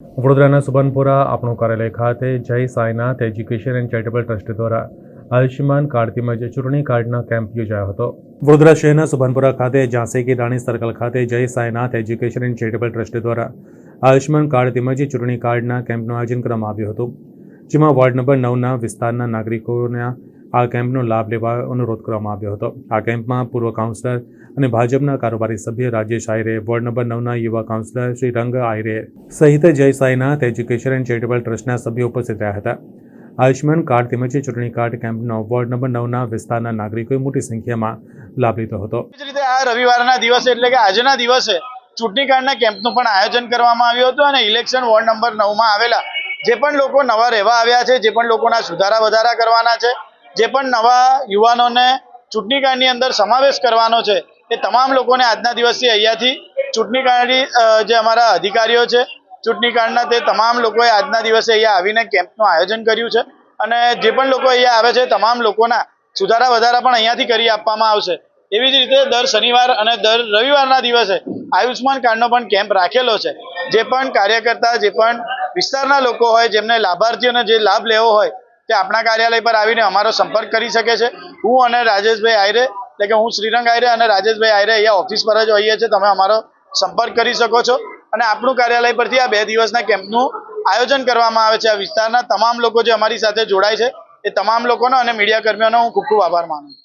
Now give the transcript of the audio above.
વડોદરાના સુભાનપુરા આપણું કાર્યાલય ખાતે જય Sainath education and charitable trust દ્વારા આયુષ્યમાન કાર્ડ તેમજ ચૂંટણી કાર્ડનો કેમ્પ યોજાયો હતો। વડોદરા શહેરના સુભાનપુરા ખાતે ઝાંસી કી રાણી સર્કલ ખાતે જય Sainath education and charitable trust દ્વારા આયુષ્યમાન કાર્ડ તેમજ ચૂંટણી કાર્ડના કેમ્પનું આયોજન કરવામાં આવ્યું હતું, જેમાં વોર્ડ નંબર 9ના વિસ્તારના નાગરિકોના આ કેમ્પનો લાભ લેવા અનુરોધ કરવામાં આવ્યો હતો। આ કેમ્પમાં પૂર્વ કાઉન્સિલર અને ભાજપના કારોબારી સભ્ય રાજેશ આયરે, વોર્ડ નંબર 9ના યુવા કાઉન્સિલર શ્રી રંગ આયરે સહિત જય સાંઈનાથ એજ્યુકેશન એન્ડ ચેરિટેબલ ટ્રસ્ટના સભ્યો ઉપસ્થિત રહ્યા હતા। આયુષ્યમાન કાર્ડ તેમજ ચૂંટણી કાર્ડ કેમ્પનો વોર્ડ નંબર 9ના વિસ્તારના નાગરિકોએ મોટી સંખ્યામાં લાભ લીધો હતો। આ રવિવારના દિવસે એટલે કે આજના દિવસે ચૂંટણી કાર્ડના કેમ્પનું પણ આયોજન કરવામાં આવ્યું હતું અને ઇલેક્શન વોર્ડ નંબર 9માં આવેલા જે પણ લોકો નવા રહેવા આવ્યા છે, જે પણ લોકોના સુધારા વધારા કરવાના છે, જે પણ નવા યુવાનોને ચૂંટણી કાર્ડની અંદર સમાવેશ કરવાનો છે, એ તમામ લોકોને આજના દિવસથી અહીંયાથી ચૂંટણી કાર્ડની જે અમારા અધિકારીઓ છે ચૂંટણી કાર્ડના, તે તમામ લોકોએ આજના દિવસે અહીંયા આવીને કેમ્પનું આયોજન કર્યું છે અને જે પણ લોકો અહીંયા આવે છે તમામ લોકોના સુધારા વધારા પણ અહીંયાથી કરી આપવામાં આવશે। એવી જ રીતે દર શનિવાર અને દર રવિવારના દિવસે આયુષ્યમાન કાર્ડનો પણ કેમ્પ રાખેલો છે। જે પણ કાર્યકર્તા, જે પણ વિસ્તારના લોકો હોય, જેમને લાભાર્થીઓને જે લાભ લેવો હોય તે આપણા કાર્યાલય પર આવીને અમારો સંપર્ક કરી શકે છે। હું અને રાજેશભાઈ આયરે એટલે કે હું શ્રીરંગ આયરે અને રાજેશભાઈ આયરે અહીંયા ઓફિસ પર જ હોઈએ છીએ, તમે અમારો સંપર્ક કરી શકો છો અને આપણું કાર્યાલય પરથી આ 2 દિવસના કેમ્પનું આયોજન કરવામાં આવે છે। આ વિસ્તારના તમામ લોકો જે અમારી સાથે જોડાય છે એ તમામ લોકોનો અને મીડિયા કર્મીઓનો હું ખૂબ ખૂબ આભાર માનું છું।